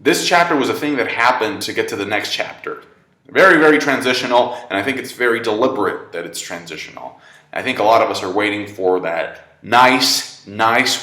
This chapter was a thing that happened to get to the next chapter. Very, very transitional, and I think it's very deliberate that it's transitional. I think a lot of us are waiting for that nice,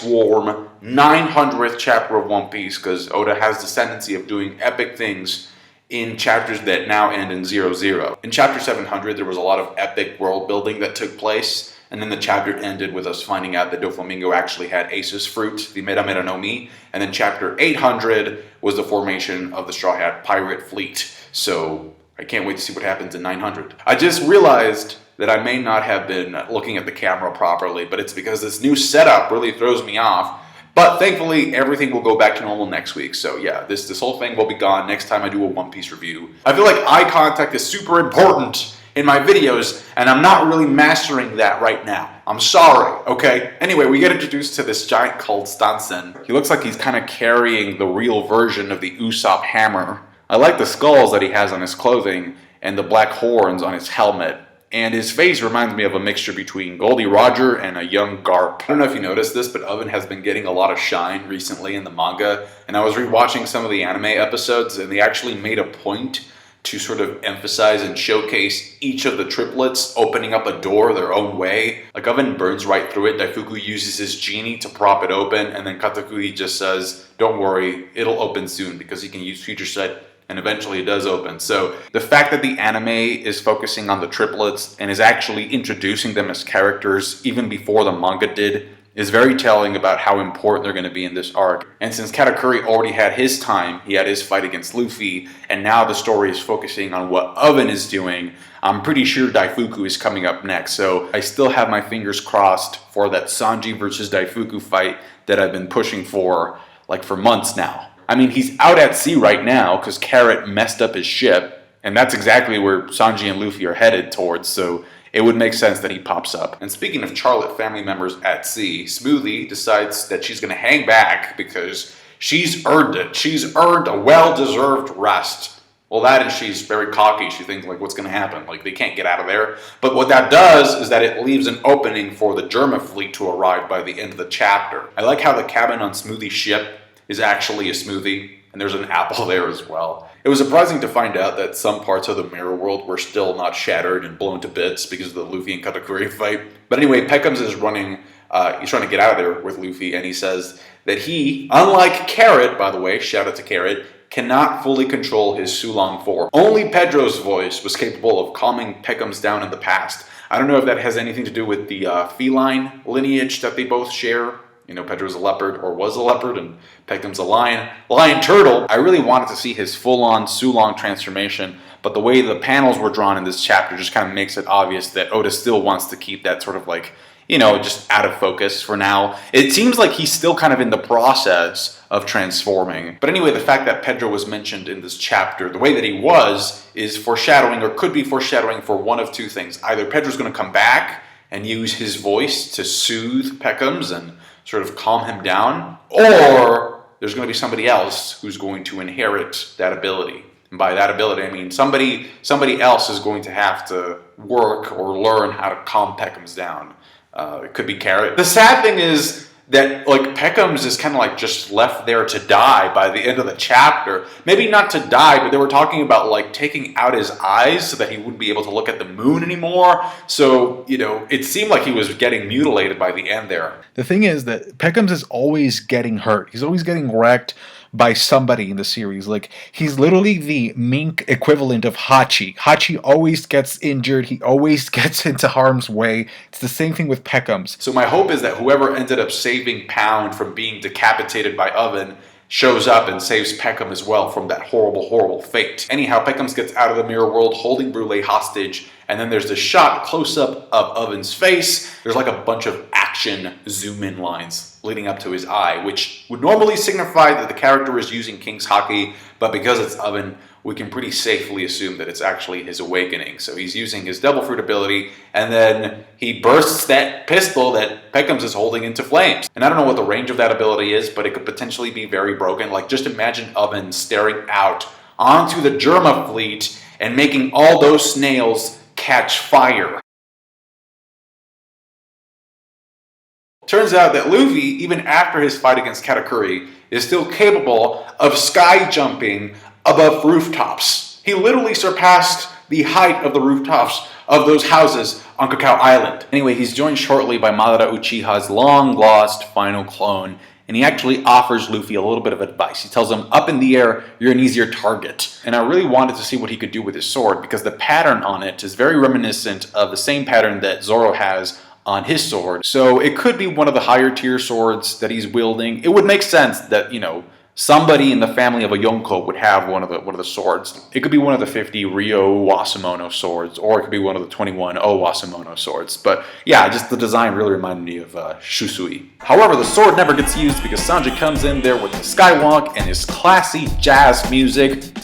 warm 900th chapter of One Piece, because Oda has this tendency of doing epic things in chapters that now end in 0-0. In chapter 700, there was a lot of epic world building that took place, and then the chapter ended with us finding out that Doflamingo actually had Ace's fruit, the Mera Mera no Mi, and then chapter 800 was the formation of the Straw Hat Pirate Fleet. So I can't wait to see what happens in 900. I just realized that I may not have been looking at the camera properly, but it's because this new setup really throws me off. But thankfully, everything will go back to normal next week. So yeah, this whole thing will be gone next time I do a One Piece review. I feel like eye contact is super important in my videos, and I'm not really mastering that right now. I'm sorry, okay? Anyway, we get introduced to this giant called Stansen. He looks like he's kind of carrying the real version of the Usopp hammer. I like the skulls that he has on his clothing and the black horns on his helmet. And his face reminds me of a mixture between Goldie Roger and a young Garp. I don't know if you noticed this, but Oven has been getting a lot of shine recently in the manga. And I was rewatching some of the anime episodes, and they actually made a point to sort of emphasize and showcase each of the triplets opening up a door their own way. Like Oven burns right through it, Daifuku uses his genie to prop it open, and then Katakuri just says, don't worry, it'll open soon, because he can use future sight. And eventually it does open. So the fact that the anime is focusing on the triplets and is actually introducing them as characters even before the manga did is very telling about how important they're going to be in this arc. And since Katakuri already had his time, he had his fight against Luffy, and now the story is focusing on what Oven is doing, I'm pretty sure Daifuku is coming up next. So I still have my fingers crossed for that Sanji versus Daifuku fight that I've been pushing for like for months now. I mean, he's out at sea right now because Carrot messed up his ship, and that's exactly where Sanji and Luffy are headed towards, so it would make sense that he pops up. And speaking of Charlotte family members at sea, Smoothie decides that she's going to hang back because she's earned it. She's earned a well-deserved rest. Well, that and she's very cocky. She thinks, like, what's going to happen? Like, they can't get out of there. But what that does is that it leaves an opening for the Germa fleet to arrive by the end of the chapter. I like how the cabin on Smoothie's ship is actually a smoothie, and there's an apple there as well. It was surprising to find out that some parts of the mirror world were still not shattered and blown to bits because of the Luffy and Katakuri fight. But anyway, Pekoms is running, he's trying to get out of there with Luffy, and he says that he, unlike Carrot, by the way, shout out to Carrot, cannot fully control his Sulong form. Only Pedro's voice was capable of calming Pekoms down in the past. I don't know if that has anything to do with the feline lineage that they both share. You know, Pedro's a leopard, or was a leopard, and Pekom's a lion turtle. I really wanted to see his full-on Sulong transformation, but the way the panels were drawn in this chapter just kind of makes it obvious that Oda still wants to keep that sort of like, you know, just out of focus for now. It seems like he's still kind of in the process of transforming. But anyway, the fact that Pedro was mentioned in this chapter, the way that he was, is foreshadowing, or could be foreshadowing for one of two things. Either Pedro's going to come back and use his voice to soothe Pekoms and sort of calm him down, or there's going to be somebody else who's going to inherit that ability. And by that ability, I mean somebody else is going to have to work or learn how to calm Pekoms down. It could be Carrot. The sad thing is that like Pekoms is kind of like just left there to die by the end of the chapter. Maybe not to die, but they were talking about like taking out his eyes so that he wouldn't be able to look at the moon anymore. So, you know, it seemed like he was getting mutilated by the end there. The thing is that Pekoms is always getting hurt. He's always getting wrecked by somebody in the series. Like, he's literally the mink equivalent of Hachi. Hachi always gets injured. He always gets into harm's way. It's the same thing with Pekoms. So my hope is that whoever ended up saving Pound from being decapitated by Oven shows up and saves Peckham as well from that horrible, horrible fate. Anyhow, Pekoms gets out of the mirror world holding Brule hostage, and then there's this shot close-up of Oven's face. There's like a bunch of action zoom-in lines leading up to his eye, which would normally signify that the character is using King's Haki, but because it's Oven, we can pretty safely assume that it's actually his awakening. So he's using his Devil Fruit ability, and then he bursts that pistol that Pekoms is holding into flames. And I don't know what the range of that ability is, but it could potentially be very broken. Like, just imagine Oven staring out onto the Germa fleet and making all those snails catch fire. turns out that Luffy, even after his fight against Katakuri, is still capable of sky jumping above rooftops. He literally surpassed the height of the rooftops of those houses on Cacao Island. Anyway, he's joined shortly by Madara Uchiha's long-lost final clone, and he actually offers Luffy a little bit of advice. He tells him, up in the air, you're an easier target. And I really wanted to see what he could do with his sword, because the pattern on it is very reminiscent of the same pattern that Zoro has on his sword. So it could be one of the higher tier swords that he's wielding. It would make sense that, you know, somebody in the family of a Yonko would have one of the swords. It could be one of the 50 Ryo Wasamono swords, or it could be one of the 21 O Wasamono swords. But yeah, just the design really reminded me of Shusui. However, the sword never gets used because Sanji comes in there with the skywalk and his classy jazz music.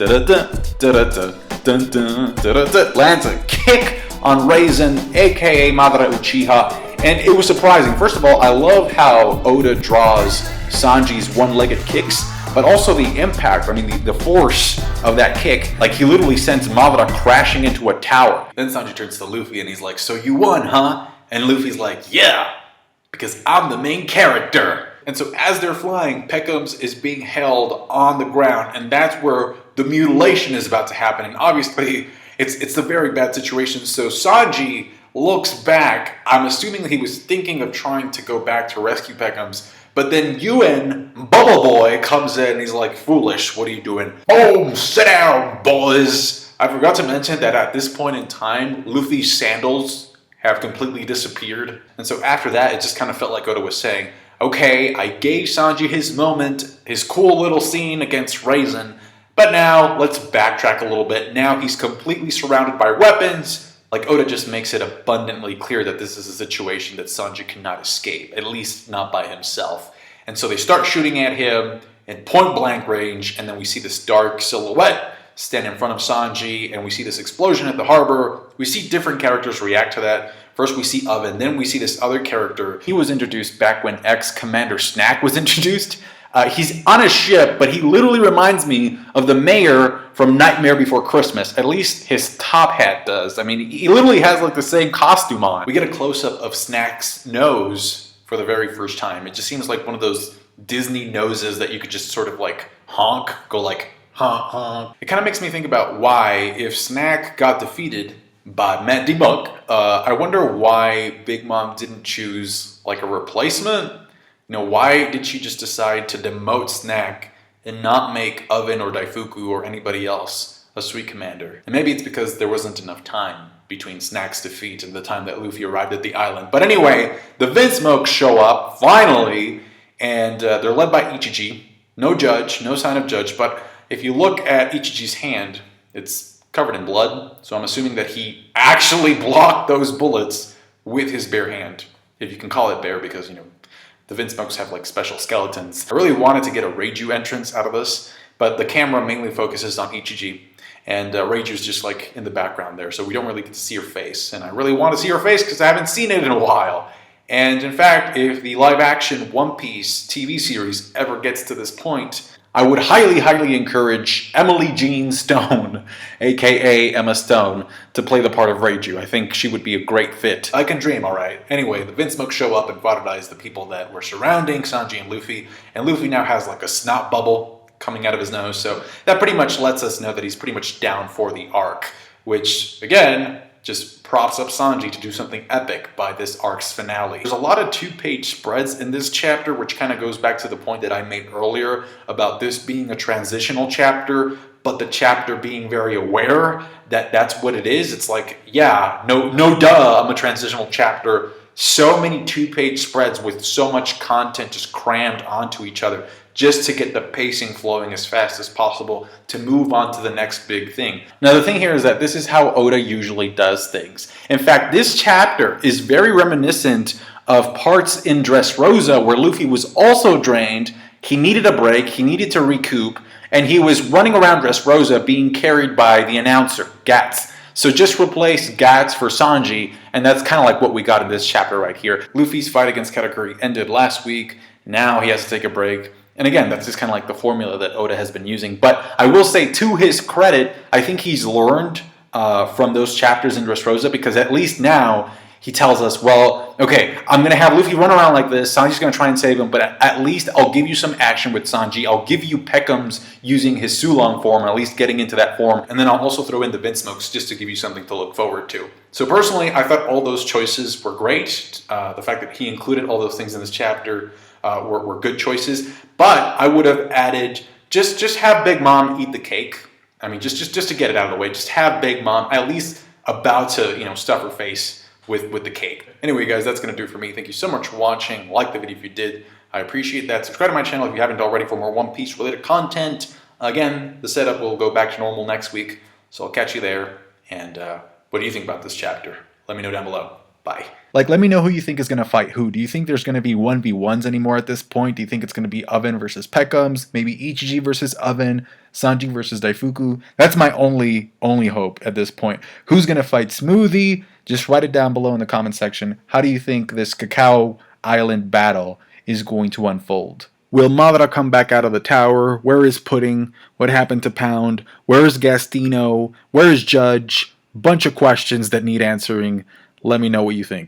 Lands a kick on Raisin, aka Madara Uchiha, and it was surprising. First of all, I love how Oda draws Sanji's one-legged kicks, but also the impact, I mean the force of that kick. Like, he literally sends Madara crashing into a tower. Then Sanji turns to Luffy and he's like, so you won, huh? And Luffy's like, yeah, because I'm the main character. And so as they're flying, Pekoms is being held on the ground, and that's where the mutilation is about to happen. And obviously, it's a very bad situation. So Sanji looks back. I'm assuming that he was thinking of trying to go back to rescue Pekoms. But then Ewan, Bubble Boy, comes in and he's like, foolish, what are you doing? Boom, sit down, boys. I forgot to mention that at this point in time, Luffy's sandals have completely disappeared. And so after that, it just kind of felt like Oda was saying, okay, I gave Sanji his moment, his cool little scene against Raisin, but now let's backtrack a little bit. Now he's completely surrounded by weapons. Like, Oda just makes it abundantly clear that this is a situation that Sanji cannot escape, at least not by himself. And so they start shooting at him in point blank range, and then we see this dark silhouette stand in front of Sanji, and we see this explosion at the harbor. We see different characters react to that. First we see Oven, then we see this other character. He was introduced back when ex-Commander Snack was introduced. He's on a ship, but he literally reminds me of the mayor from Nightmare Before Christmas. At least his top hat does. I mean, he literally has like the same costume on. We get a close-up of Snack's nose for the very first time. It just seems like one of those Disney noses that you could just sort of like honk, go like honk, honk. It kind of makes me think about why, if Snack got defeated by Matt Debunk, I wonder why Big Mom didn't choose like a replacement. You know, why did she just decide to demote Snack and not make Oven or Daifuku or anybody else a Sweet Commander? And maybe it's because there wasn't enough time between Snack's defeat and the time that Luffy arrived at the island. But anyway, the Vinsmokes show up, finally, and they're led by Ichiji. No Judge, no sign of Judge, but if you look at Ichiji's hand, it's covered in blood, so I'm assuming that he actually blocked those bullets with his bare hand. If you can call it bare, because, you know, the Vinsmokes have like special skeletons. I really wanted to get a Reiju entrance out of this, but the camera mainly focuses on Ichiji, and Reiju's just like in the background there, so we don't really get to see her face. And I really want to see her face because I haven't seen it in a while. And in fact, if the live-action One Piece TV series ever gets to this point, I would highly, highly encourage Emily Jean Stone, aka Emma Stone, to play the part of Reiju. I think she would be a great fit. I can dream, alright. Anyway, the Vinsmokes show up and fraternize the people that were surrounding Sanji and Luffy now has like a snot bubble coming out of his nose, so that pretty much lets us know that he's pretty much down for the arc, which, again, just props up Sanji to do something epic by this arc's finale. There's a lot of two-page spreads in this chapter, which kind of goes back to the point that I made earlier about this being a transitional chapter, but the chapter being very aware that that's what it is. It's like, yeah, no duh, I'm a transitional chapter. So many two-page spreads with so much content just crammed onto each other, just to get the pacing flowing as fast as possible to move on to the next big thing. Now the thing here is that this is how Oda usually does things. In fact, this chapter is very reminiscent of parts in Dressrosa where Luffy was also drained, he needed a break, he needed to recoup, and he was running around Dressrosa being carried by the announcer, Gats. So just replace Gats for Sanji, and that's kind of like what we got in this chapter right here. Luffy's fight against Katakuri ended last week, now he has to take a break. And again, that's just kind of like the formula that Oda has been using. But I will say, to his credit, I think he's learned from those chapters in Dressrosa, because at least now he tells us, well, okay, I'm going to have Luffy run around like this. Sanji's going to try and save him, but at least I'll give you some action with Sanji. I'll give you Pekoms using his Sulong form, or at least getting into that form. And then I'll also throw in the Vinsmokes just to give you something to look forward to. So personally, I thought all those choices were great. The fact that he included all those things in this chapter were good choices. But I would have added, just have Big Mom eat the cake. I mean, just to get it out of the way, just have Big Mom at least about to, stuff her face with the cake. Anyway, guys, that's going to do it for me. Thank you so much for watching. Like the video if you did. I appreciate that. Subscribe to my channel if you haven't already for more One Piece related content. Again, the setup will go back to normal next week, so I'll catch you there. And what do you think about this chapter? Let me know down below. Bye. Like, let me know who you think is going to fight who. Do you think there's going to be 1v1s anymore at this point? Do you think it's going to be Oven versus Pekoms? Maybe Ichiji versus Oven? Sanji versus Daifuku? That's my only hope at this point. Who's going to fight Smoothie? Just write it down below in the comment section. How do you think this Cacao Island battle is going to unfold? Will Madara come back out of the tower? Where is Pudding? What happened to Pound? Where is Gastino? Where is Judge? Bunch of questions that need answering. Let me know what you think.